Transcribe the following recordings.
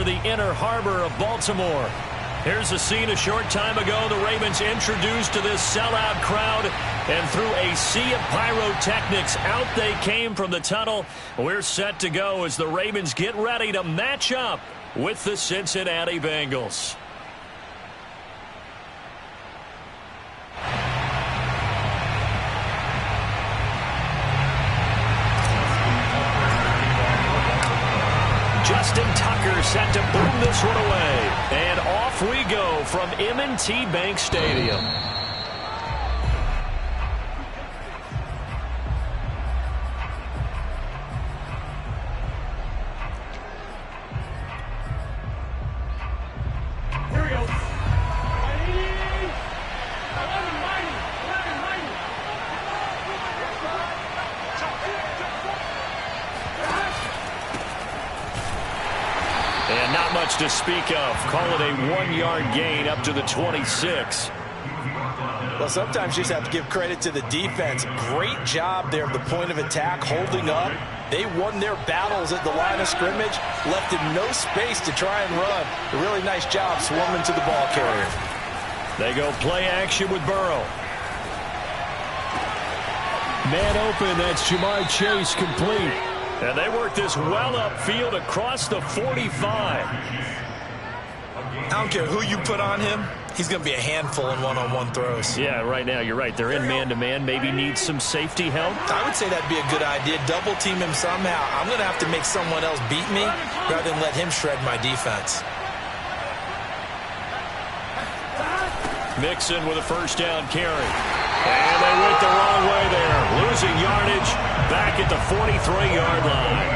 near the inner harbor of Baltimore. Here's a scene a short time ago. The Ravens introduced to this sellout crowd, and through a sea of pyrotechnics, out they came from the tunnel. We're set to go as the Ravens get ready to match up with the Cincinnati Bengals. Justin Tucker set to boom this one away. And off we go from M&T Bank Stadium. Here we go. And not much to speak of. Call it a 1-yard gain up to the 26. Well, sometimes you just have to give credit to the defense. Great job there at the point of attack, holding up. They won their battles at the line of scrimmage, left him no space to try and run. A really nice job swarming to the ball carrier. They go play action with Burrow. Man open, that's Jamar Chase, complete. And they work this well upfield across the 45. I don't care who you put on him. He's going to be a handful in one-on-one throws. Yeah, right now, you're right. They're in man-to-man. Maybe need some safety help. I would say that'd be a good idea. Double team him somehow. I'm going to have to make someone else beat me rather than let him shred my defense. Mixon with a first down carry. And they went the wrong way there. Losing yardage back at the 43-yard line.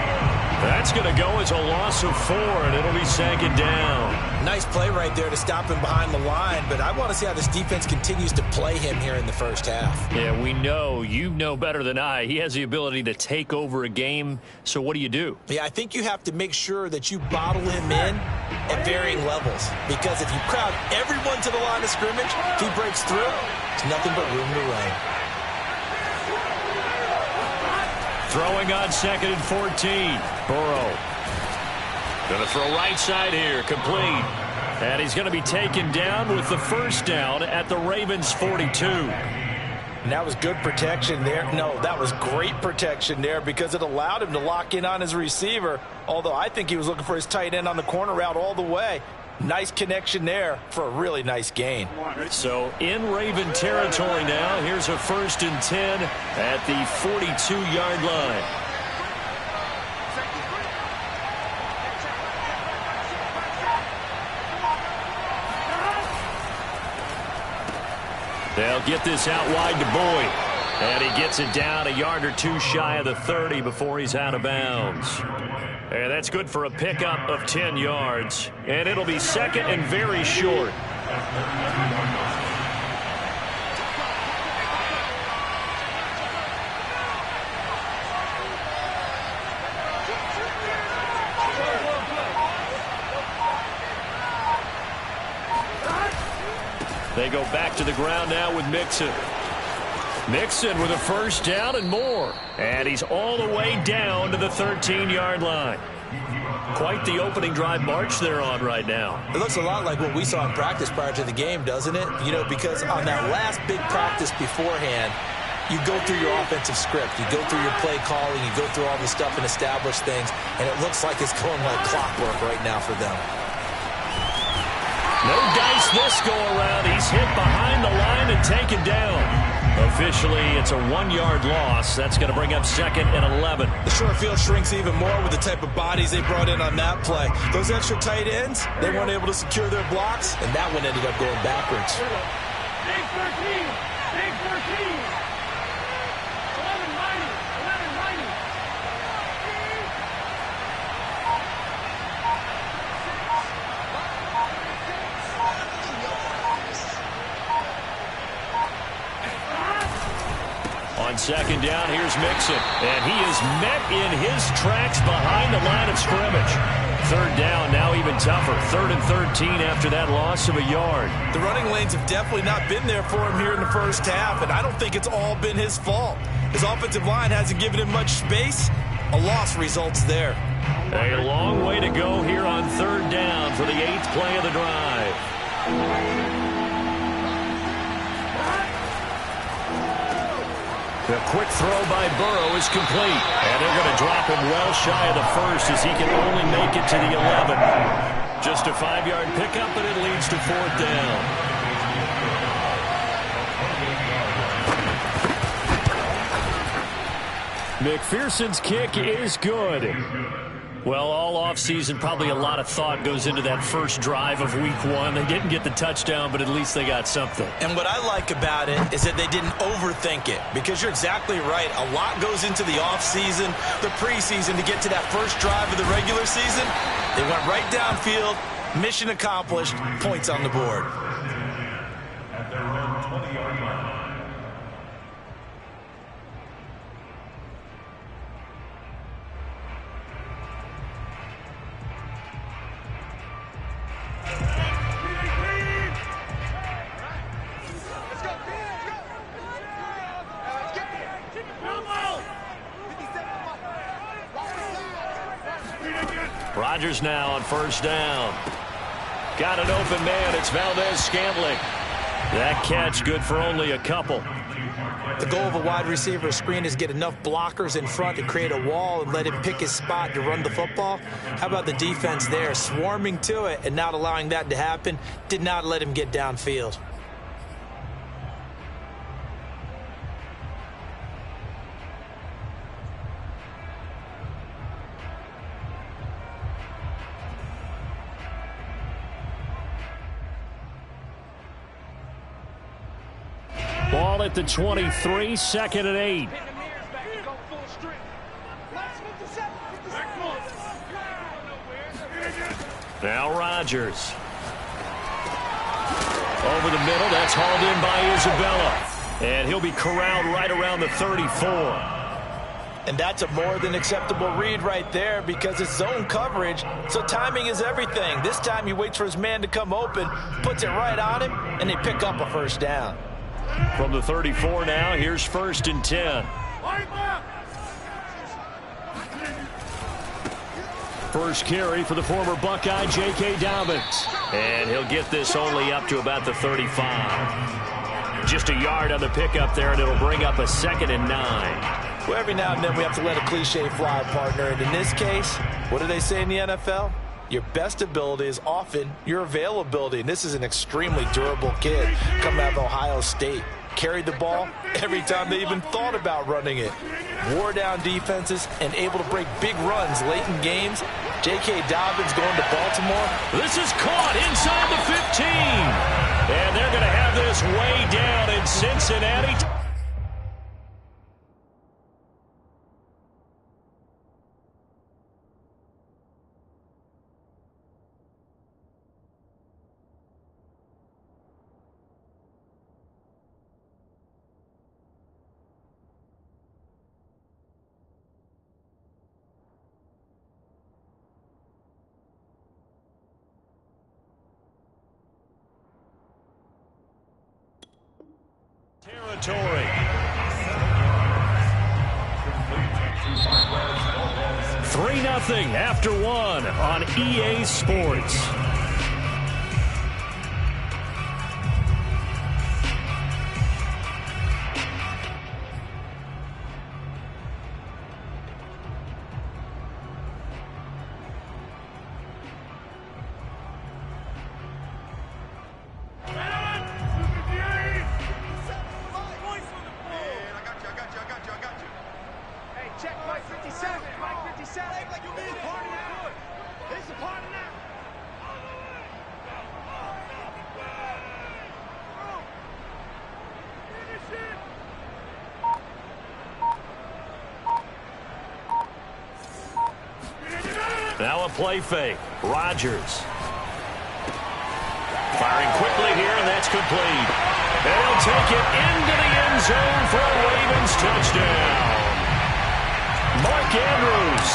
That's going to go as a loss of 4, and it'll be second down. Nice play right there to stop him behind the line, but I want to see how this defense continues to play him here in the first half. Yeah, we know. You know better than I. He has the ability to take over a game, so what do you do? Yeah, I think you have to make sure that you bottle him in at varying levels, because if you crowd everyone to the line of scrimmage, if he breaks through, it's nothing but room to run. Throwing on 2nd and 14. Burrow. Going to throw right side here. Complete. And he's going to be taken down with the first down at the Ravens 42. And that was good protection there. No, that was great protection there because it allowed him to lock in on his receiver, although I think he was looking for his tight end on the corner route all the way. Nice connection there for a really nice gain. So in Raven territory now. Here's a 1st and 10 at the 42-yard line. They'll get this out wide to Boyd. And he gets it down a yard or two shy of the 30 before he's out of bounds. And that's good for a pickup of 10 yards. And it'll be second and very short. They go back to the ground now with Mixon. Mixon with a first down and more. And he's all the way down to the 13-yard line. Quite the opening drive march they're on right now. It looks a lot like what we saw in practice prior to the game, doesn't it? You know, because on that last big practice beforehand, you go through your offensive script. You go through your play calling. You go through all the stuff and establish things. And it looks like it's going like clockwork right now for them. No dice this go-around. He's hit behind the line and taken down. Officially, it's a 1-yard loss. That's going to bring up 2nd and 11. The short field shrinks even more with the type of bodies they brought in on that play. Those extra tight ends, they weren't able to secure their blocks, and that one ended up going backwards. Big 13. Big 13. 11-90. 11-90. On 2nd down, here's Mixon. And he is met in his tracks behind the line of scrimmage. 3rd down, now even tougher. 3rd and 13 after that loss of a yard. The running lanes have definitely not been there for him here in the first half, and I don't think it's all been his fault. His offensive line hasn't given him much space. A loss results there. A long way to go here on 3rd down. play of the drive. The quick throw by Burrow is complete. And they're going to drop him well shy of the first as he can only make it to the 11. Just a 5-yard pickup, but it leads to 4th down. McPherson's kick is good. Well, all offseason, probably a lot of thought goes into that first drive of week 1. They didn't get the touchdown, but at least they got something. And what I like about it is that they didn't overthink it, because you're exactly right. A lot goes into the offseason, the preseason, to get to that first drive of the regular season. They went right downfield, mission accomplished, points on the board. At their own 20-yard line. Rodgers now on first down. Got an open man. It's Valdez-Scantling. That catch good for only a couple. The goal of a wide receiver screen is get enough blockers in front to create a wall and let him pick his spot to run the football. How about the defense there, swarming to it and not allowing that to happen? Did not let him get downfield. Ball at the 23, 2nd and 8. Now Rodgers. Over the middle, that's hauled in by Isabella. And he'll be corralled right around the 34. And that's a more than acceptable read right there, because it's zone coverage, so timing is everything. This time he waits for his man to come open, puts it right on him, and they pick up a first down. From the 34 now, here's 1st and 10. First carry for the former Buckeye, J.K. Dobbins. And he'll get this only up to about the 35. Just a yard on the pickup there, and it'll bring up a 2nd and 9. Well, every now and then we have to let a cliche fly, partner. And in this case, what do they say in the NFL? Your best ability is often your availability. And this is an extremely durable kid coming out of Ohio State. Carried the ball every time they even thought about running it. Wore down defenses and able to break big runs late in games. J.K. Dobbins going to Baltimore. This is caught inside the 15. And they're going to have this way down in Cincinnati. Territory. 3-0 after 1 on EA Sports. Now a play fake. Rodgers. Firing quickly here, and that's complete. They'll take it into the end zone for a Ravens touchdown. Mark Andrews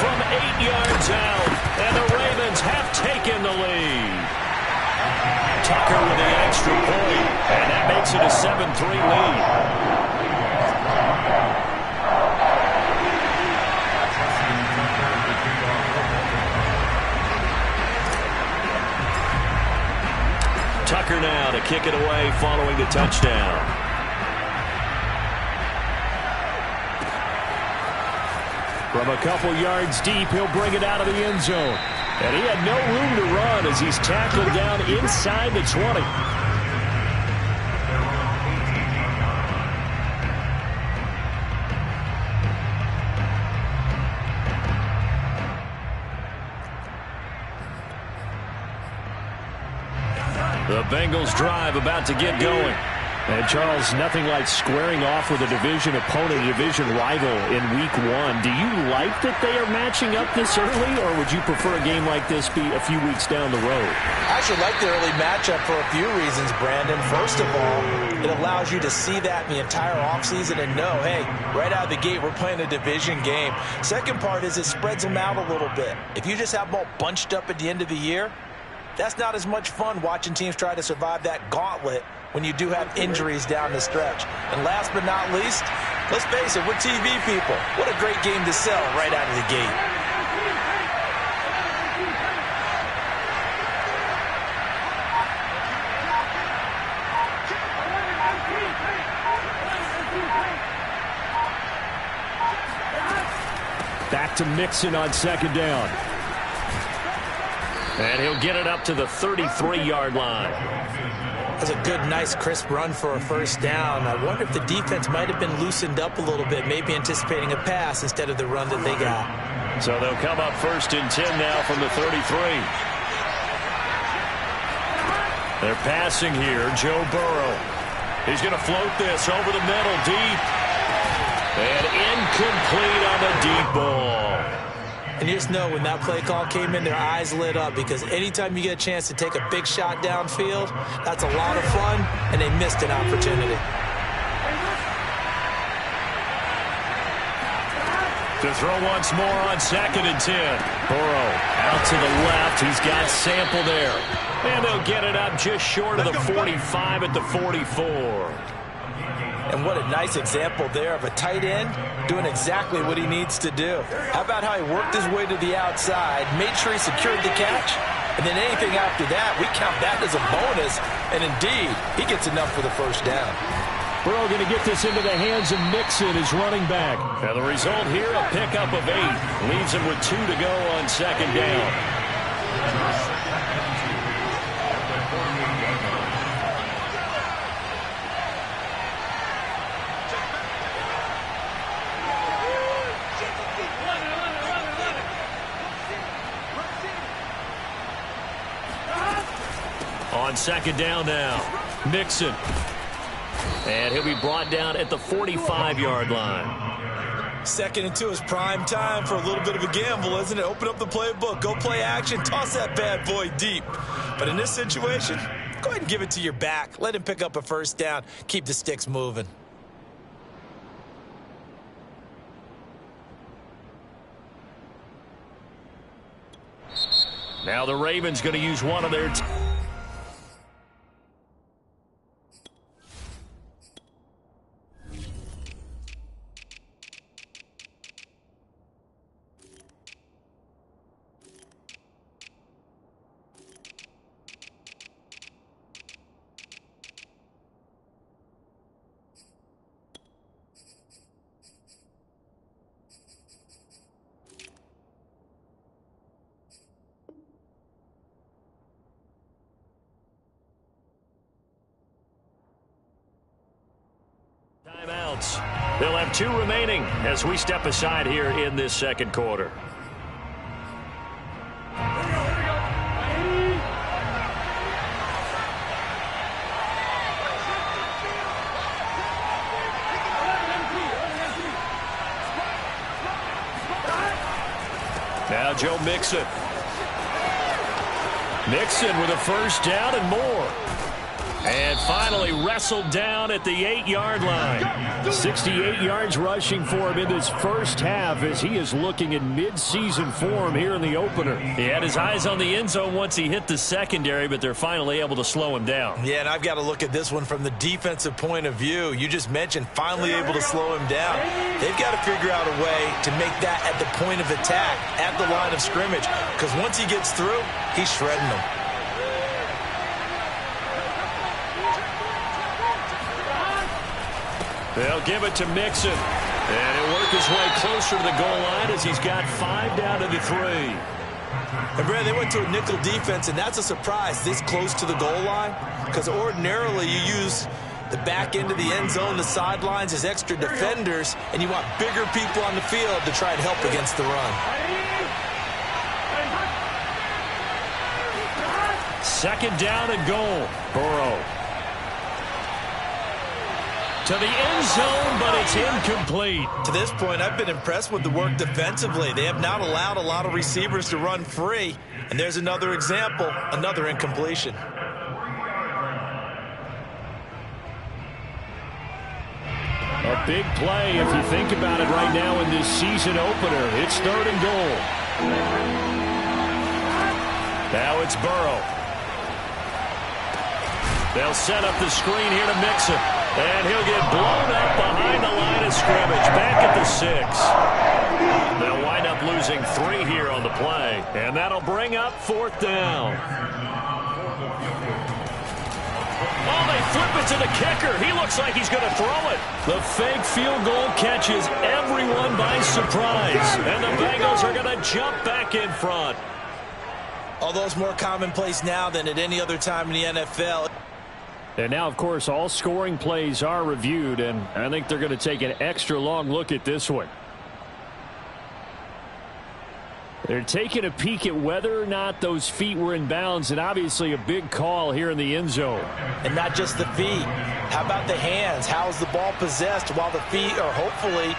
from 8 yards out, and the Ravens have taken the lead. Tucker with the extra point, and that makes it a 7-3 lead. Tucker now to kick it away following the touchdown. From a couple yards deep, he'll bring it out of the end zone. And he had no room to run as he's tackled down inside the 20. The Bengals drive about to get going. And, Charles, nothing like squaring off with a division opponent, a division rival in Week 1. Do you like that they are matching up this early, or would you prefer a game like this be a few weeks down the road? I actually like the early matchup for a few reasons, Brandon. First of all, it allows you to see that in the entire offseason and know, hey, right out of the gate, we're playing a division game. Second part is it spreads them out a little bit. If you just have them all bunched up at the end of the year, that's not as much fun watching teams try to survive that gauntlet when you do have injuries down the stretch. And last but not least, let's face it, we're TV people. What a great game to sell right out of the gate. Back to Mixon on second down. And he'll get it up to the 33-yard line. That's a good, nice, crisp run for a first down. I wonder if the defense might have been loosened up a little bit, maybe anticipating a pass instead of the run that they got. So they'll come up 1st and 10 now from the 33. They're passing here. Joe Burrow. He's going to float this over the middle, deep. And incomplete on the deep ball. And you just know when that play call came in, their eyes lit up, because anytime you get a chance to take a big shot downfield, that's a lot of fun, and they missed an opportunity. To throw once more on 2nd and 10. Burrow out to the left. He's got Sample there. And they'll get it up just short of the 45 at the 44. And what a nice example there of a tight end doing exactly what he needs to do. How about how he worked his way to the outside, made sure he secured the catch, and then anything after that, we count that as a bonus. And indeed, he gets enough for the first down. Burrow going to get this into the hands of Mixon, his running back. And the result here, a pickup of 8. Leaves him with 2 to go on second down. On second down now, Mixon. And he'll be brought down at the 45-yard line. 2nd and 2 is prime time for a little bit of a gamble, isn't it? Open up the playbook, go play action, toss that bad boy deep. But in this situation, go ahead and give it to your back. Let him pick up a first down. Keep the sticks moving. Now the Ravens going to use one of their... timeouts. They'll have 2 remaining as we step aside here in this second quarter. Now Joe Mixon. Mixon with a first down and more. And finally wrestled down at the 8-yard line. 68 yards rushing for him in this first half as he is looking in mid-season form here in the opener. He had his eyes on the end zone once he hit the secondary, but they're finally able to slow him down. Yeah, and I've got to look at this one from the defensive point of view. You just mentioned finally able to slow him down. They've got to figure out a way to make that at the point of attack, at the line of scrimmage, because once he gets through, he's shredding them. They'll give it to Mixon. And he'll work his way closer to the goal line as he's got 5 down to the 3. And Brad, they went to a nickel defense, and that's a surprise this close to the goal line, because ordinarily you use the back end of the end zone, the sidelines as extra defenders, and you want bigger people on the field to try and help against the run. Second down and goal. Burrow. To the end zone, but it's incomplete. To this point, I've been impressed with the work defensively. They have not allowed a lot of receivers to run free. And there's another example, another incompletion. A big play if you think about it right now in this season opener. It's 3rd and goal. Now it's Burrow. They'll set up the screen here to Mixon. And he'll get blown up behind the line of scrimmage. Back at the 6. They'll wind up losing 3 here on the play. And that'll bring up 4th down. Oh, they flip it to the kicker. He looks like he's going to throw it. The fake field goal catches everyone by surprise. And the Bengals are going to jump back in front. Although it's more commonplace now than at any other time in the NFL. And now, of course, all scoring plays are reviewed, and I think they're going to take an extra long look at this one. They're taking a peek at whether or not those feet were in bounds, and obviously a big call here in the end zone. And not just the feet. How about the hands? How is the ball possessed while the feet are hopefully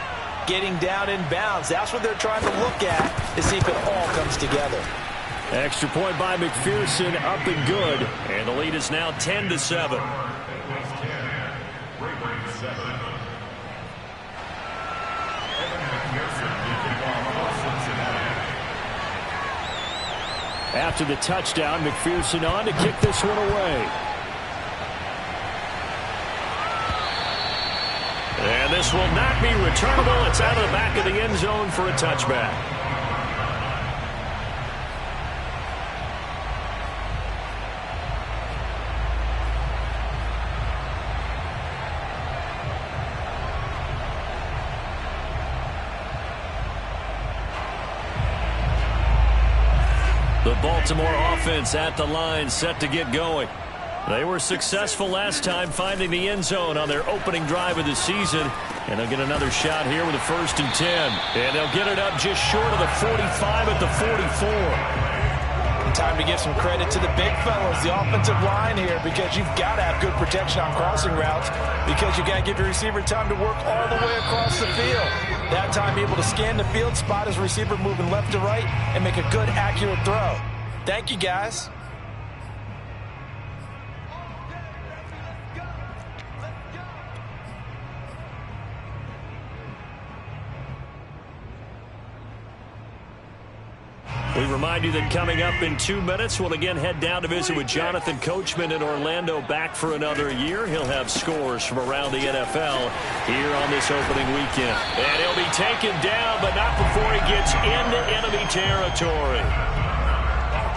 getting down in bounds? That's what they're trying to look at to see if it all comes together. Extra point by McPherson, up and good. And the lead is now 10-7. After the touchdown, McPherson on to kick this one away. And this will not be returnable. It's out of the back of the end zone for a touchback. The Baltimore offense at the line, set to get going. They were successful last time finding the end zone on their opening drive of the season. And they'll get another shot here with a 1st and 10. And they'll get it up just short of the 45 at the 44. Time to give some credit to the big fellas, the offensive line here, because you've got to have good protection on crossing routes, because you got to give your receiver time to work all the way across the field. That time, be able to scan the field, spot his receiver moving left to right, and make a good, accurate throw. Thank you, guys. We remind you that coming up in 2 minutes, we'll again head down to visit with Jonathan Coachman in Orlando, back for another year. He'll have scores from around the NFL here on this opening weekend. And he'll be taken down, but not before he gets into enemy territory.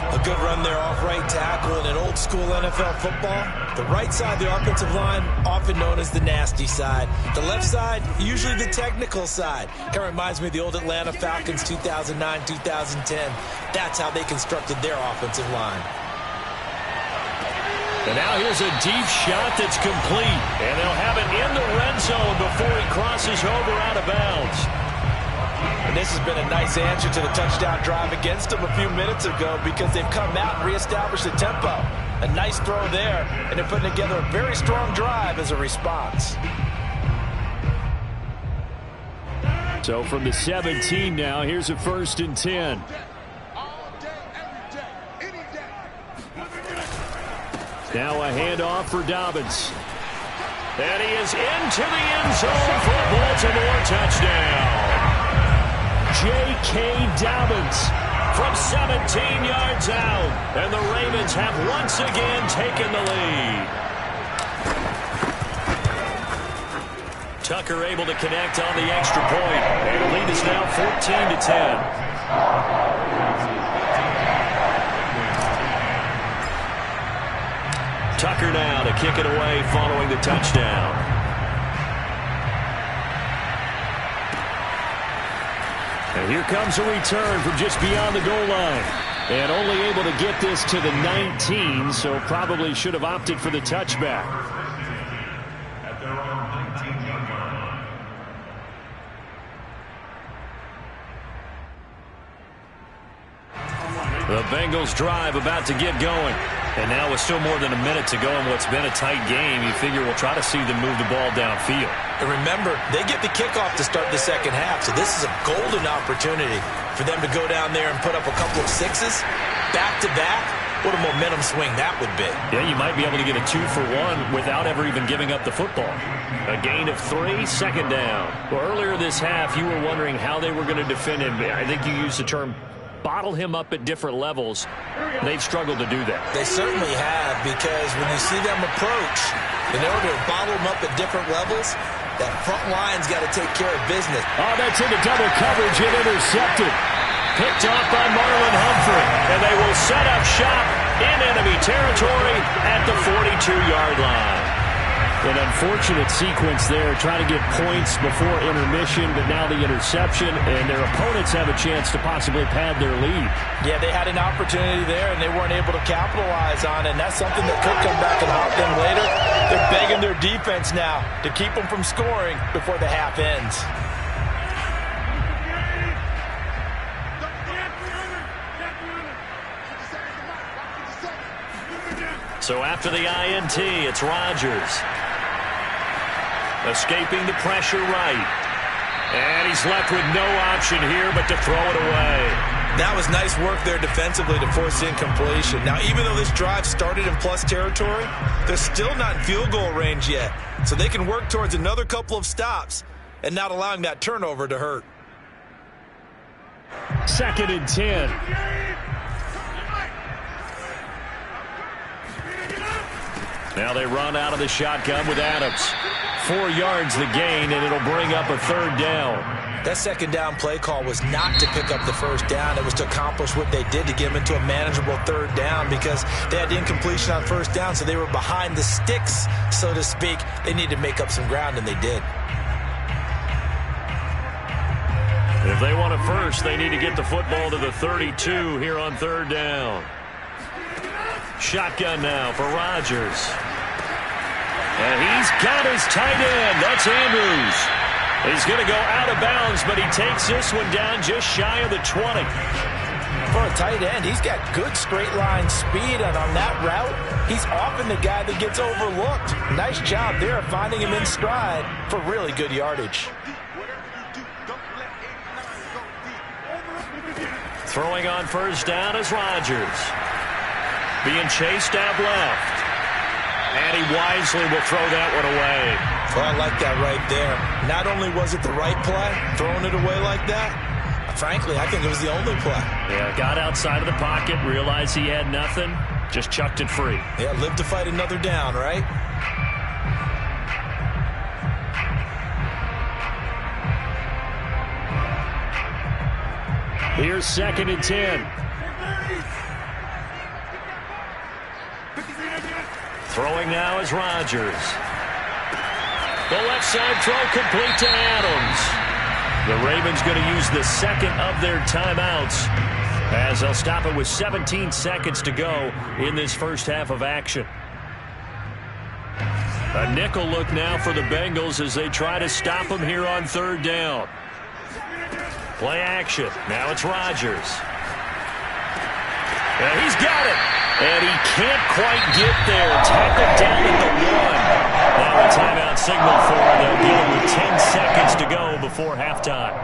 A good run there off right tackle in an old-school NFL football. The right side of the offensive line, often known as the nasty side. The left side, usually the technical side. Kind of reminds me of the old Atlanta Falcons 2009-2010. That's how they constructed their offensive line. And now here's a deep shot that's complete. And they'll have it in the red zone before he crosses over out of bounds. And this has been a nice answer to the touchdown drive against them a few minutes ago, because they've come out and reestablished the tempo. A nice throw there, and they're putting together a very strong drive as a response. So from the 17 now, here's a 1st and 10. Now a handoff for Dobbins. And he is into the end zone for a Baltimore touchdown. J.K. Dobbins from 17 yards out. And the Ravens have once again taken the lead. Tucker able to connect on the extra point. And the lead is now 14-10. Tucker now to kick it away following the touchdown. Here comes a return from just beyond the goal line. And only able to get this to the 19, so probably should have opted for the touchback. At their own 19-yard line. The Bengals drive about to get going. And now with still more than a minute to go in what's been a tight game, you figure we'll try to see them move the ball downfield. And remember, they get the kickoff to start the second half, so this is a golden opportunity for them to go down there and put up a couple of sixes back-to-back. What a momentum swing that would be. Yeah, you might be able to get a 2-for-1 without ever even giving up the football. A gain of 3, second down. Well, earlier this half, you were wondering how they were going to defend him. I think you used the term bottle him up at different levels. They've struggled to do that. They certainly have, because when you see them approach, in order to bottle them up at different levels, that front line's got to take care of business. Oh, that's into double coverage and intercepted. Picked off by Marlon Humphrey, and they will set up shop in enemy territory at the 42-yard line. An unfortunate sequence there, trying to get points before intermission, but now the interception, and their opponents have a chance to possibly pad their lead. Yeah, they had an opportunity there, and they weren't able to capitalize on it, and that's something that could come back and haunt them later. They're begging their defense now to keep them from scoring before the half ends. So after the INT, it's Rodgers. Escaping the pressure right. And he's left with no option here but to throw it away. That was nice work there defensively to force incompletion. Now, even though this drive started in plus territory, they're still not in field goal range yet. So they can work towards another couple of stops and not allowing that turnover to hurt. 2nd and 10. Now they run out of the shotgun with Adams. 4 yards the gain, and it'll bring up a third down. That second down play call was not to pick up the first down. It was to accomplish what they did, to get them into a manageable third down, because they had incompletion on first down, so they were behind the sticks, so to speak. They needed to make up some ground, and they did. If they want a first, they need to get the football to the 32 here on third down. Shotgun now for Rodgers. And he's got his tight end. That's Andrews. He's going to go out of bounds, but he takes this one down just shy of the 20. For a tight end, he's got good straight line speed, and on that route, he's often the guy that gets overlooked. Nice job there of finding him in stride for really good yardage. Throwing on first down is Rodgers. Being chased out left. And he wisely will throw that one away. Well, I like that right there. Not only was it the right play, throwing it away like that, frankly, I think it was the only play. Yeah, got outside of the pocket, realized he had nothing, just chucked it free. Yeah, live to fight another down, right? Here's 2nd and 10. Throwing now is Rodgers. The left side throw complete to Adams. The Ravens going to use the second of their timeouts as they'll stop it with 17 seconds to go in this first half of action. A nickel look now for the Bengals as they try to stop them here on third down. Play action. Now it's Rodgers. And he's got it. And he can't quite get there. Tackled down at the 1. Now a timeout signal for him. They'll give him with 10 seconds to go before halftime.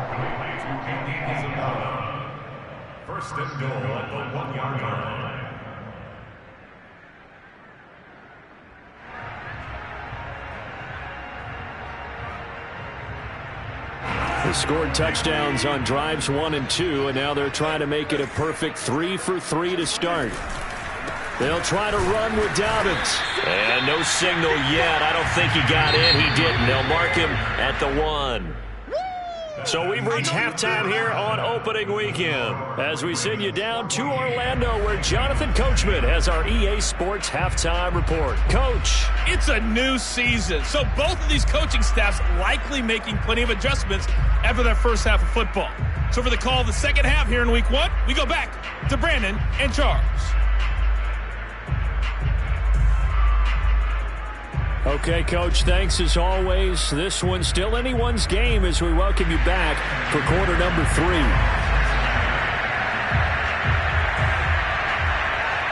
First and goal at the 1-yard line. They scored touchdowns on drives 1 and 2, and now they're trying to make it a perfect 3 for 3 to start. They'll try to run with Dobbins. And no signal yet. I don't think he got in. He didn't. They'll mark him at the 1. So we've reached halftime here on opening weekend as we send you down to Orlando where Jonathan Coachman has our EA Sports halftime report. Coach. It's a new season, so both of these coaching staffs likely making plenty of adjustments after their first half of football. So for the call of the second half here in week one, we go back to Brandon and Charles. Okay, Coach, thanks as always. This one's still anyone's game as we welcome you back for quarter number 3.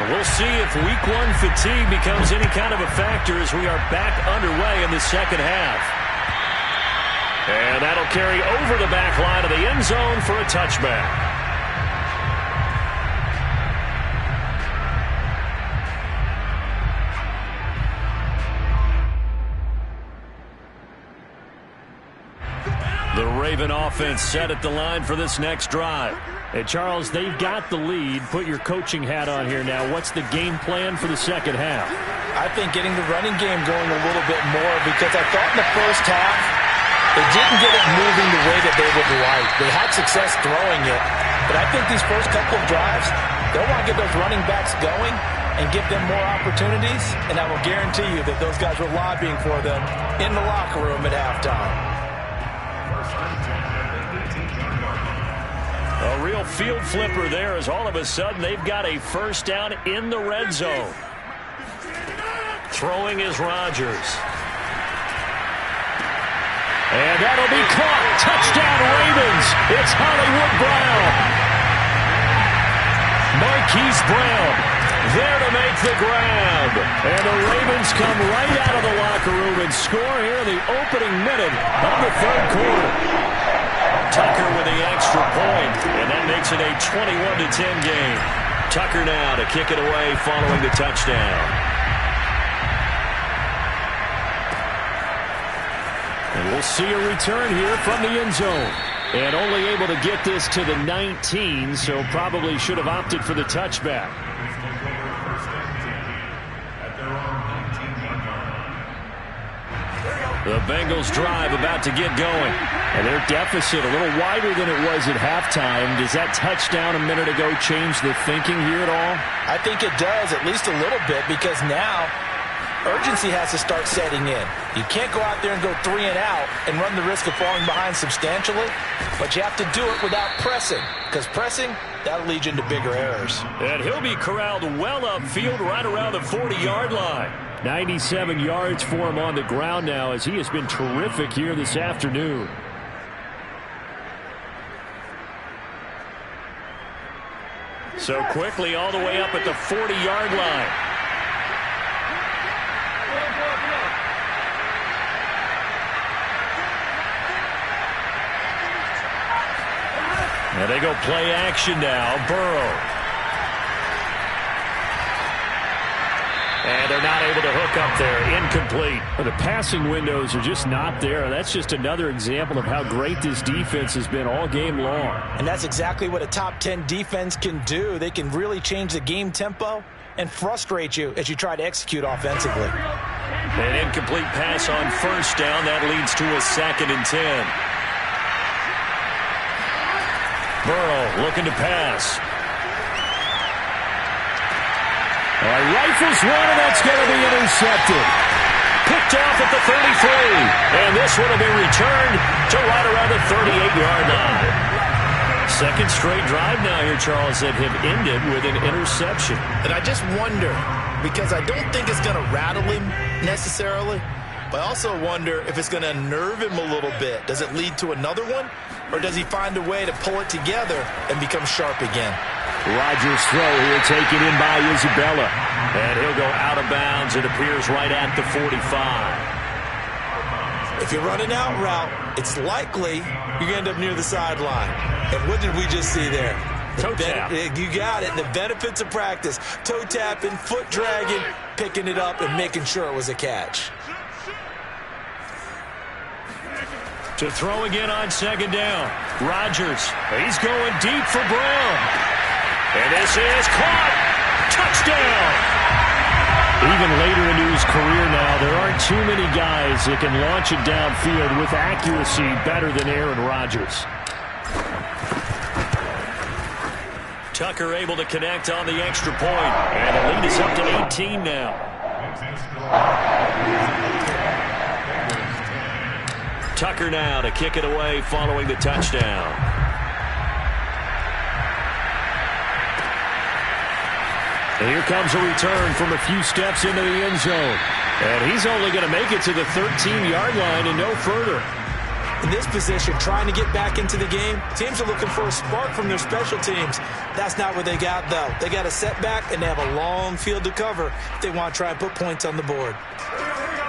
We'll see if week one fatigue becomes any kind of a factor as we are back underway in the second half. And that'll carry over the back line of the end zone for a touchback. The Raven offense set at the line for this next drive. Hey, Charles, they've got the lead. Put your coaching hat on here now. What's the game plan for the second half? I think getting the running game going a little bit more because I thought in the first half they didn't get it moving the way that they would like. They had success throwing it, but I think these first couple of drives, they'll want to get those running backs going and give them more opportunities, and I will guarantee you that those guys were lobbying for them in the locker room at halftime. A real field flipper there as all of a sudden they've got a first down in the red zone. Throwing is Rodgers. And that'll be caught. Touchdown Ravens. It's Hollywood Brown. Marquise Brown there to make the grab. And the Ravens come right out of the locker room and score here in the opening minute of the third quarter. Tucker with the extra point, and that makes it a 21-10 game. Tucker now to kick it away following the touchdown. And we'll see a return here from the end zone. And only able to get this to the 19, so probably should have opted for the touchback. The Bengals drive about to get going. And their deficit a little wider than it was at halftime. Does that touchdown a minute ago change the thinking here at all? I think it does, at least a little bit, because now urgency has to start setting in. You can't go out there and go 3 and out and run the risk of falling behind substantially, but you have to do it without pressing, because pressing, that'll lead you into bigger errors. And he'll be corralled well upfield right around the 40-yard line. 97 yards for him on the ground now as he has been terrific here this afternoon. So quickly all the way up at the 40-yard line. And they go play action now. Burrow. And they're not able to hook up there. Incomplete. Well, the passing windows are just not there. That's just another example of how great this defense has been all game long. And that's exactly what a top 10 defense can do. They can really change the game tempo and frustrate you as you try to execute offensively. An incomplete pass on first down. That leads to a 2nd and 10. Burrow looking to pass. Rifles one, and that's going to be intercepted. Picked off at the 33. And this one will be returned to right around the 38-yard line. Second straight drive now here, Charles, that have ended with an interception. And I just wonder, because I don't think it's going to rattle him necessarily, but I also wonder if it's going to unnerve him a little bit. Does it lead to another one? Or does he find a way to pull it together and become sharp again? Rodgers' throw here taken in by Isabella. And he'll go out of bounds. It appears right at the 45. If you're running out route, it's likely you're going to end up near the sideline. And what did we just see there? Toe tap. You got it. The benefits of practice. Toe tapping, foot dragging, picking it up, and making sure it was a catch. To throw again on 2nd down. Rodgers. He's going deep for Brown. And this is caught. Touchdown. Even later into his career now, there aren't too many guys that can launch it downfield with accuracy better than Aaron Rodgers. Tucker able to connect on the extra point. And the lead is up to 18 now. Tucker now to kick it away following the touchdown. And here comes a return from a few steps into the end zone. And he's only going to make it to the 13-yard line and no further. In this position, trying to get back into the game, teams are looking for a spark from their special teams. That's not what they got, though. They got a setback, and they have a long field to cover if they want to try and put points on the board.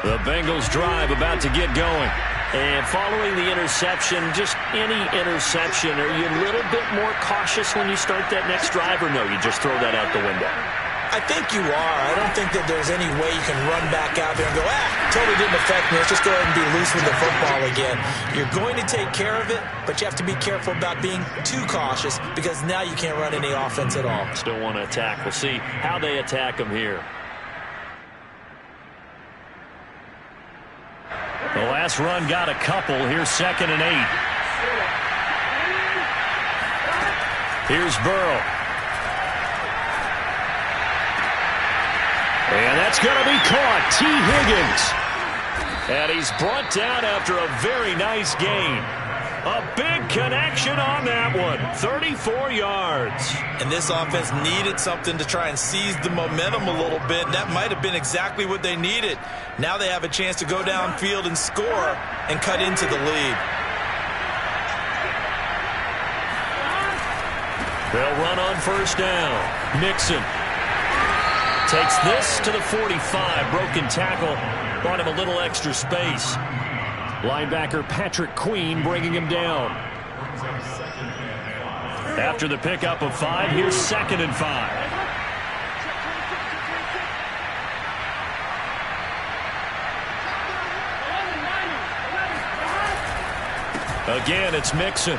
The Bengals drive about to get going. And following the interception, just any interception, are you a little bit more cautious when you start that next drive, or no, you just throw that out the window? I think you are. I don't think that there's any way you can run back out there and go, totally didn't affect me. Let's just go ahead and be loose with the football again. You're going to take care of it, but you have to be careful about being too cautious because now you can't run any offense at all. Still want to attack. We'll see how they attack them here. The last run got a couple. Here's 2nd and 8. Here's Burrow. And that's going to be caught. T. Higgins. And he's brought down after a very nice gain. A big connection on that one. 34 yards. And this offense needed something to try and seize the momentum a little bit. And that might have been exactly what they needed. Now they have a chance to go downfield and score and cut into the lead. They'll run on first down. Mixon takes this to the 45. Broken tackle. Brought him a little extra space. Linebacker Patrick Queen bringing him down. After the pickup of 5, here's 2nd and 5. Again, it's Mixon.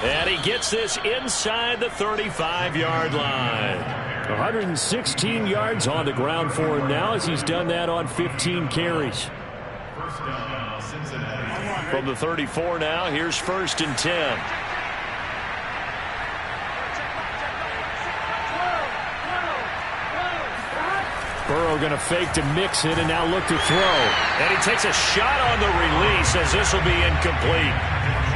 And he gets this inside the 35-yard line. 116 yards on the ground for him now as he's done that on 15 carries. From the 34 now, here's 1st and 10. Burrow going to fake to Mixon and now look to throw. And he takes a shot on the release as this will be incomplete.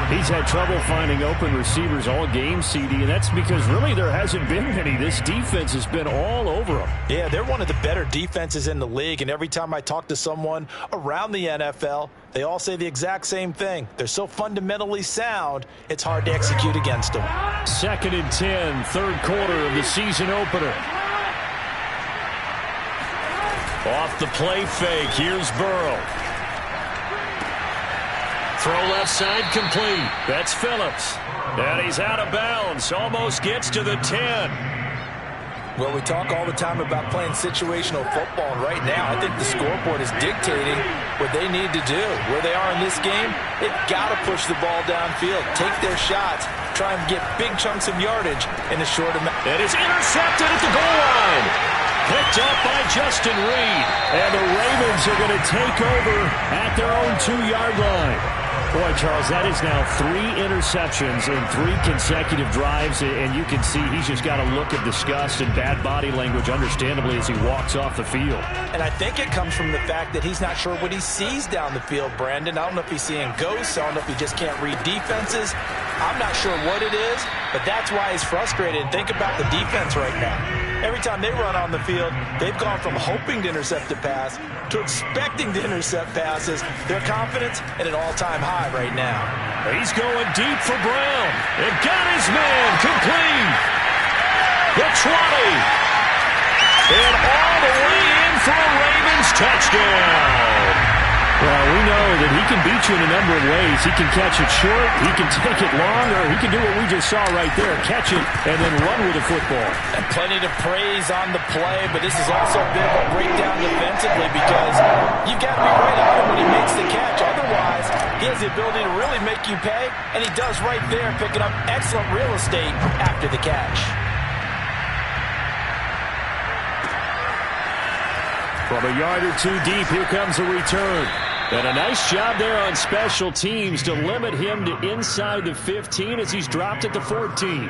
He's had trouble finding open receivers all game, CD, and that's because really there hasn't been any. This defense has been all over them. Yeah, they're one of the better defenses in the league, and every time I talk to someone around the NFL, they all say the exact same thing. They're so fundamentally sound, it's hard to execute against them. 2nd and 10, 3rd quarter of the season opener. Off the play fake, here's Burrow. Throw left side complete. That's Phillips. And he's out of bounds. Almost gets to the 10. Well, we talk all the time about playing situational football, and right now I think the scoreboard is dictating what they need to do. Where they are in this game, they've got to push the ball downfield, take their shots, try and get big chunks of yardage in a short amount. It is intercepted at the goal line. Picked up by Justin Reed. And the Ravens are going to take over at their own 2-yard line. Boy, Charles, that is now 3 interceptions in 3 consecutive drives, and you can see he's just got a look of disgust and bad body language, understandably, as he walks off the field. And I think it comes from the fact that he's not sure what he sees down the field, Brandon. I don't know if he's seeing ghosts. I don't know if he just can't read defenses. I'm not sure what it is, but that's why he's frustrated. And think about the defense right now. Every time they run on the field, they've gone from hoping to intercept a pass to expecting to intercept passes. Their confidence at an all-time high right now. He's going deep for Brown. And got his man complete. The 20. And all the way in for a Ravens touchdown. Well, we know that he can beat you in a number of ways. He can catch it short, he can take it long, or he can do what we just saw right there, catch it and then run with the football. And plenty to praise on the play, but this is also a bit of a breakdown defensively because you've got to be right on him when he makes the catch. Otherwise, he has the ability to really make you pay, and he does right there, picking up excellent real estate after the catch. From a yard or two deep, here comes a return. And a nice job there on special teams to limit him to inside the 15 as he's dropped at the 14.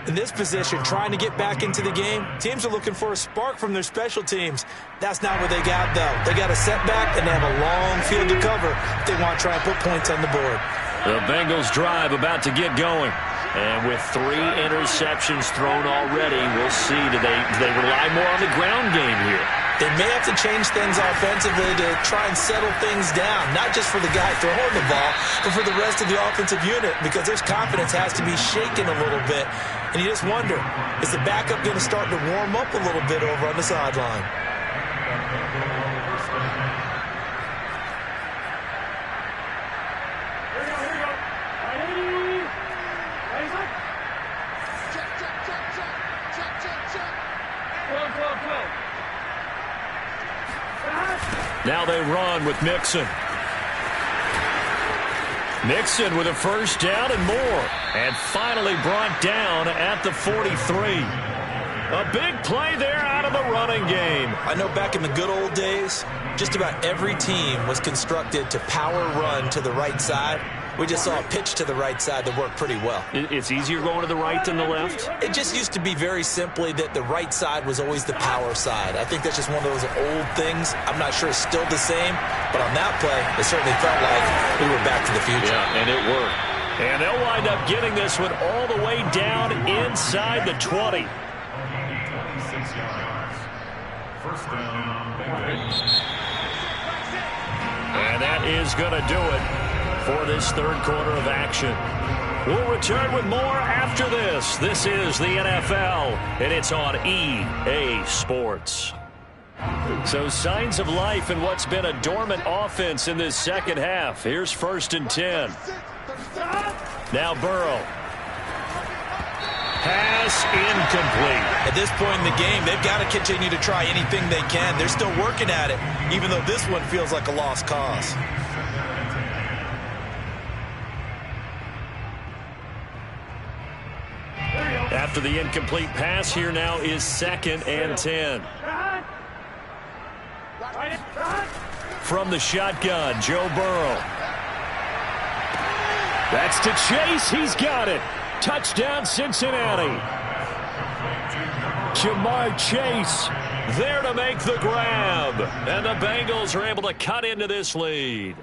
In this position, trying to get back into the game, teams are looking for a spark from their special teams. That's not what they got, though. They got a setback, and they have a long field to cover if they want to try and put points on the board. The Bengals drive about to get going. And with 3 interceptions thrown already, we'll see. Do they rely more on the ground game here? They may have to change things offensively to try and settle things down, not just for the guy throwing the ball, but for the rest of the offensive unit, because their confidence has to be shaken a little bit. And you just wonder, is the backup going to start to warm up a little bit over on the sideline? Now they run with Mixon. Mixon with a first down and more. And finally brought down at the 43. A big play there out of the running game. I know back in the good old days, just about every team was constructed to power run to the right side. We just saw a pitch to the right side that worked pretty well. It's easier going to the right than the left? It just used to be very simply that the right side was always the power side. I think that's just one of those old things. I'm not sure it's still the same, but on that play, it certainly felt like we were back to the future. Yeah, and it worked. And they'll wind up getting this one all the way down inside the 20. 26 yards. First down, Bengals. And that is going to do it for this third quarter of action. We'll return with more after this. This is the NFL, and it's on EA Sports. So signs of life in what's been a dormant offense in this second half. Here's 1st and 10. Now Burrow. Pass incomplete. At this point in the game, they've got to continue to try anything they can. They're still working at it, even though this one feels like a lost cause. After the incomplete pass, here now is 2nd and 10. From the shotgun, Joe Burrow. That's to Chase. He's got it. Touchdown, Cincinnati. Jamar Chase there to make the grab. And the Bengals are able to cut into this lead.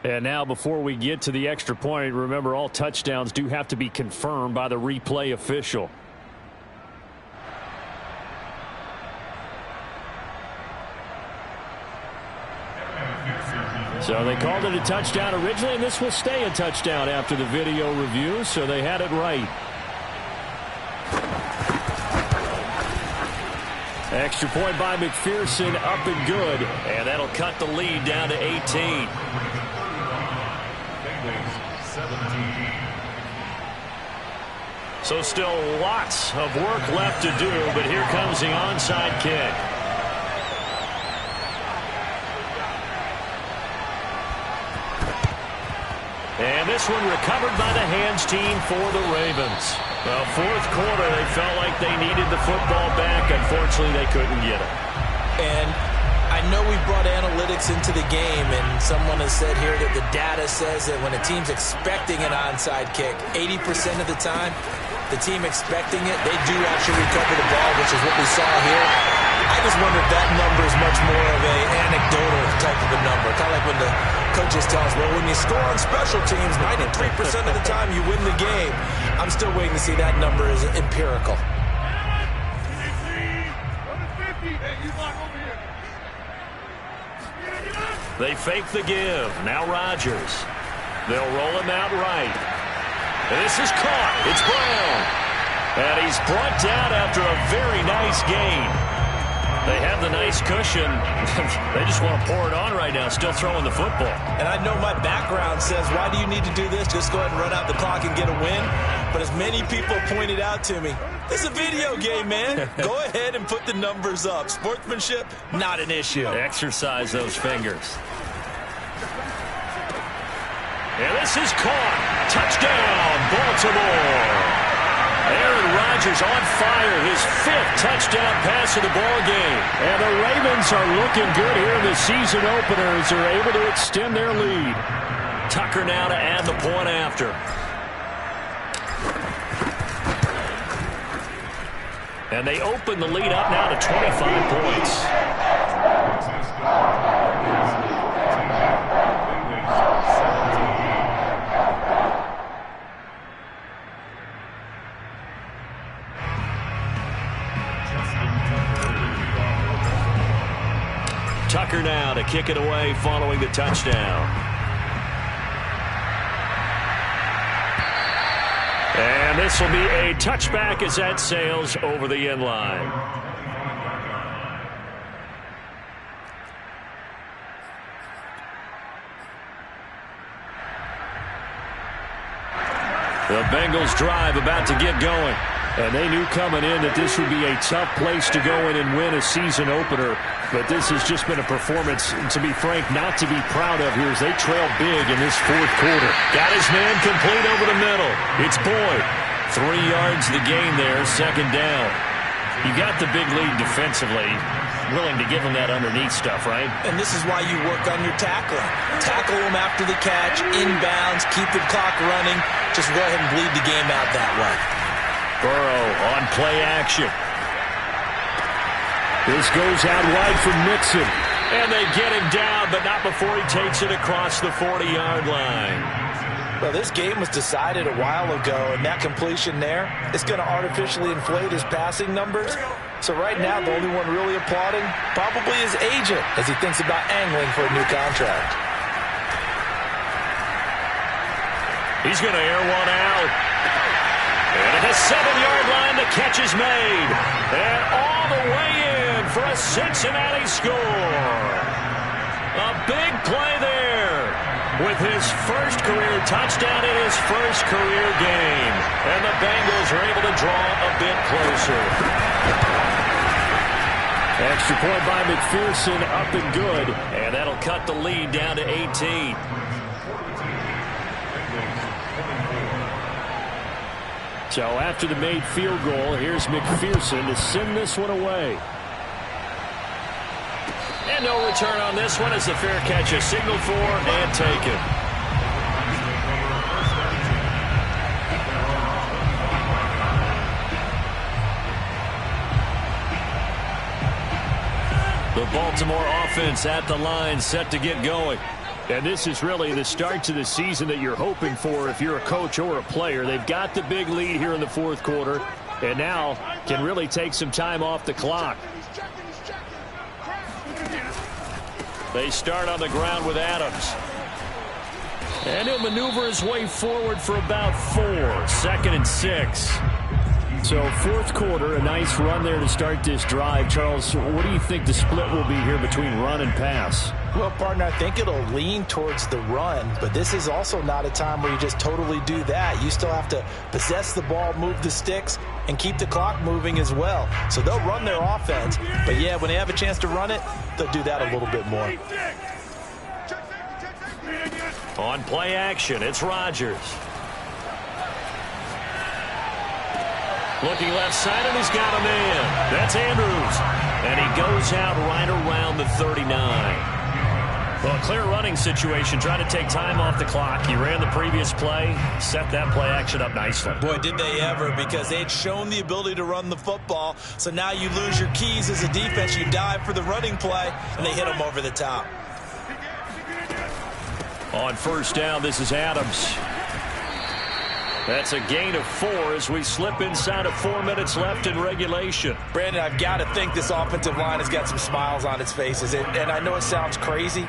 And now before we get to the extra point, remember all touchdowns do have to be confirmed by the replay official. So they called it a touchdown originally, and this will stay a touchdown after the video review, so they had it right. Extra point by McPherson, up and good, and that'll cut the lead down to 18. So still lots of work left to do, but here comes the onside kick. And this one recovered by the hands team for the Ravens. Well, fourth quarter, they felt like they needed the football back. Unfortunately, they couldn't get it. And I know we brought analytics into the game, and someone has said here that the data says that when a team's expecting an onside kick, 80% of the time, the team expecting it, they do actually recover the ball, which is what we saw here. I just wonder if that number is much more of an anecdotal type of a number. Kind of like when the coaches tell us, well, when you score on special teams, 93% of the time you win the game. I'm still waiting to see that number is empirical. They fake the give. Now Rodgers. They'll roll him out right. And this is caught. It's Brown. And he's brought down after a very nice gain. They have the nice cushion. They just want to pour it on right now, still throwing the football. And I know my background says, why do you need to do this? Just go ahead and run out the clock and get a win. But as many people pointed out to me, this is a video game, man. Go ahead and put the numbers up. Sportsmanship, not an issue. Exercise those fingers. And this is caught. Touchdown, Baltimore. There it Aaron Rodgers on fire, his 5th touchdown pass of the ball game. And the Ravens are looking good here in the season opener as they're able to extend their lead. Tucker now to add the point after. And they open the lead up now to 25 points. Tucker now to kick it away following the touchdown. And this will be a touchback as that sails over the end line. The Bengals drive about to get going. And they knew coming in that this would be a tough place to go in and win a season opener. But this has just been a performance, to be frank, not to be proud of here as they trail big in this 4th quarter. Got his man complete over the middle. It's Boyd. 3 yards the gain there, 2nd down. You got the big lead defensively. Willing to give him that underneath stuff, right? And this is why you work on your tackling. Tackle them after the catch, inbounds, keep the clock running. Just go ahead and bleed the game out that way. Burrow on play action. This goes out wide for Mixon. And they get him down, but not before he takes it across the 40-yard line. Well, this game was decided a while ago, and that completion there is going to artificially inflate his passing numbers. So right now, the only one really applauding probably his agent as he thinks about angling for a new contract. He's going to air one out. And at the 7-yard line, the catch is made. And all the way in for a Cincinnati score. A big play there with his first career touchdown in his first career game. And the Bengals are able to draw a bit closer. Extra point by McPherson, up and good. And that'll cut the lead down to 18. So after the made field goal, here's McPherson to send this one away. And no return on this one as the fair catch is signaled for and taken. The Baltimore offense at the line, set to get going. And this is really the start to the season that you're hoping for if you're a coach or a player. They've got the big lead here in the 4th quarter, and now can really take some time off the clock. They start on the ground with Adams. And he'll maneuver his way forward for about 4. 2nd and 6. So 4th quarter, a nice run there to start this drive. Charles, what do you think the split will be here between run and pass? Well, partner, I think it'll lean towards the run, but this is also not a time where you just totally do that. You still have to possess the ball, move the sticks, and keep the clock moving as well. So they'll run their offense, but yeah, when they have a chance to run it, they'll do that a little bit more. On play action, it's Rodgers. Looking left side, and he's got a man. That's Andrews. And he goes out right around the 39. Well, a clear running situation, trying to take time off the clock. He ran the previous play, set that play action up nicely. Boy, did they ever, because they'd shown the ability to run the football. So now you lose your keys as a defense. You dive for the running play, and they hit him over the top. On 1st down, this is Adams. That's a gain of 4 as we slip inside of 4 minutes left in regulation. Brandon, I've got to think this offensive line has got some smiles on its faces. And I know it sounds crazy,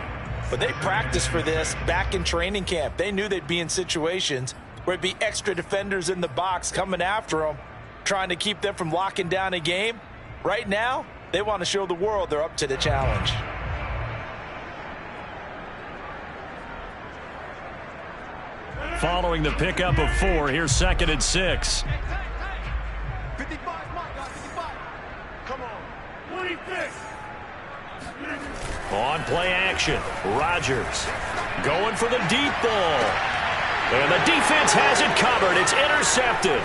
but they practiced for this back in training camp. They knew they'd be in situations where it'd be extra defenders in the box coming after them, trying to keep them from locking down a game. Right now, they want to show the world they're up to the challenge. Following the pickup of 4, here's 2nd and 6. On play action, Rodgers going for the deep ball. And the defense has it covered. It's intercepted.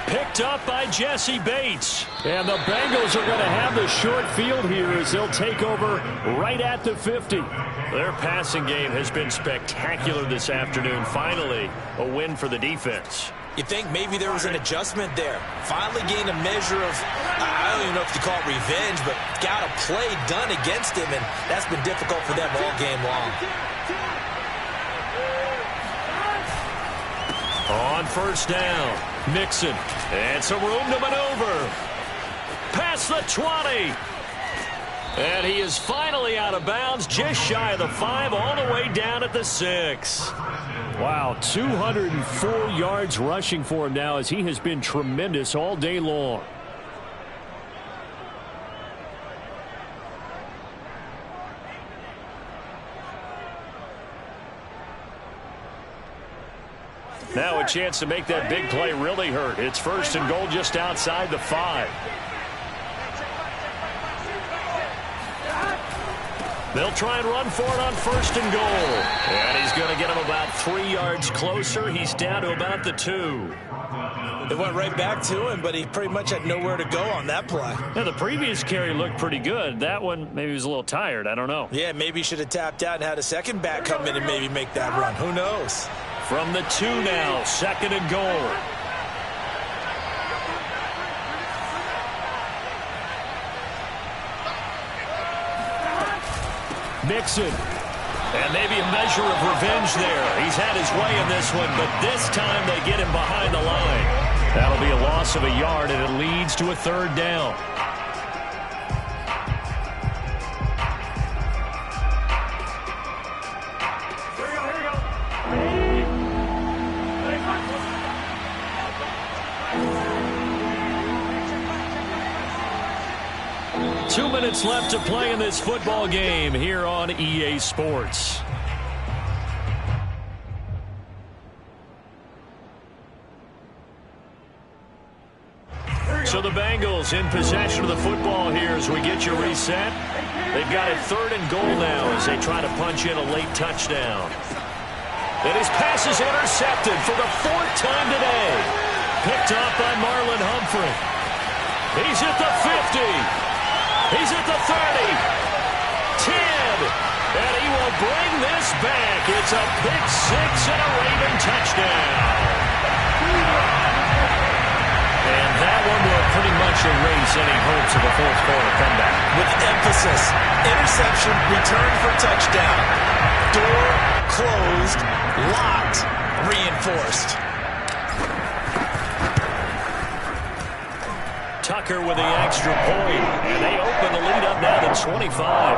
Picked up by Jesse Bates. And the Bengals are going to have the short field here as they'll take over right at the 50. Their passing game has been spectacular this afternoon. Finally, a win for the defense. You think maybe there was an adjustment there. Finally gained a measure of, I don't even know if you call it revenge, but got a play done against him, and that's been difficult for them all game long. On first down, Mixon. And some room to maneuver. Past the 20. And he is finally out of bounds, just shy of the 5, all the way down at the 6. Wow, 204 yards rushing for him now as he has been tremendous all day long. Now a chance to make that big play really hurt. It's first and goal just outside the 5. They'll try and run for it on first and goal. And he's going to get him about 3 yards closer. He's down to about the 2. They went right back to him, but he pretty much had nowhere to go on that play. Now, the previous carry looked pretty good. That one, maybe he was a little tired. I don't know. Yeah, maybe he should have tapped out and had a second back come in and maybe make that run. Who knows? From the 2 now, second and goal. Mixon. And maybe a measure of revenge there. He's had his way in this one, but this time they get him behind the line. That'll be a loss of a yard, and it leads to a third down. Two minutes left to play in this football game here on EA Sports. So the Bengals in possession of the football here as we get you reset. They've got it third and goal now as they try to punch in a late touchdown. And his pass is intercepted for the 4th time today. Picked off by Marlon Humphrey. He's at the 50. He's at the 30, 10, and he will bring this back. It's a pick 6 and a Raven touchdown. And that one will pretty much erase any hopes of a fourth quarter comeback. With emphasis, interception, return for touchdown. Door closed, locked, reinforced. Tucker with the extra point, and they open the lead up now to 25.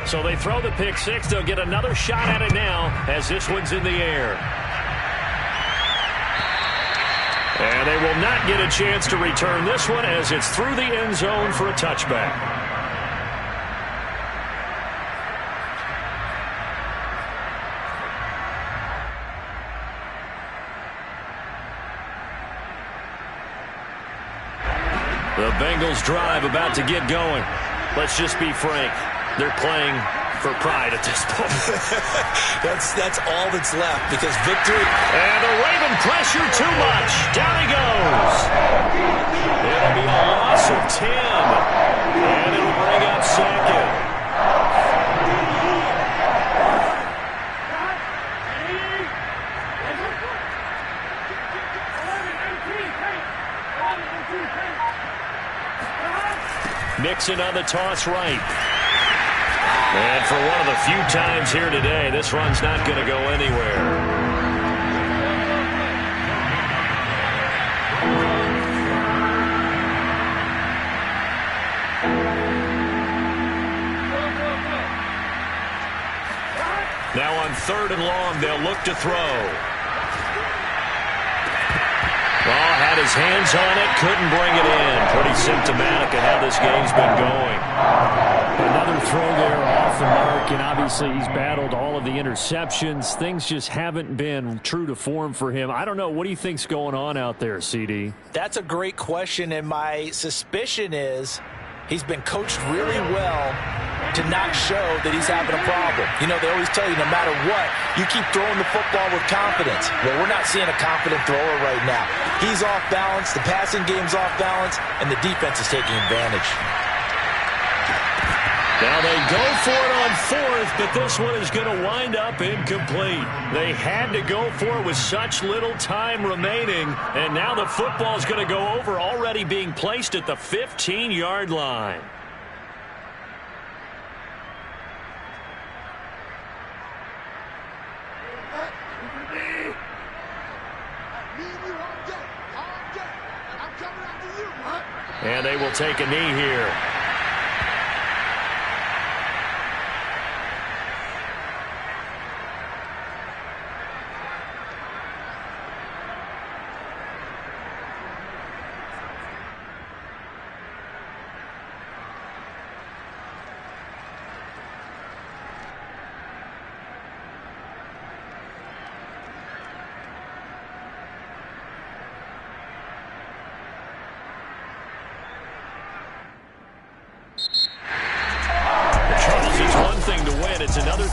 So they throw the pick 6. They'll get another shot at it now as this one's in the air. And they will not get a chance to return this one as it's through the end zone for a touchback. The Bengals drive about to get going. Let's just be frank. They're playing for pride at this point. That's all that's left because victory. And the Raven pressure too much. Down he goes. It'll be a loss of 10. And it'll bring up second. Mixon on the toss right. And for one of the few times here today, this run's not going to go anywhere. Now on third and long, they'll look to throw. Well, had his hands on it, couldn't bring it in. Pretty symptomatic of how this game's been going. Another throw there off the mark, and obviously he's battled all of the interceptions. Things just haven't been true to form for him. I don't know. What do you think's going on out there, CD? That's a great question, and my suspicion is He's been coached really well to not show that he's having a problem. You know, they always tell you no matter what, you keep throwing the football with confidence. Well, we're not seeing a confident thrower right now. He's off balance, the passing game's off balance, and the defense is taking advantage. Now they go for it on fourth, but this one is going to wind up incomplete. They had to go for it with such little time remaining, and now the football is going to go over, already being placed at the 15-yard line. And they will take a knee here. Charles, it's one thing to win. It's another thing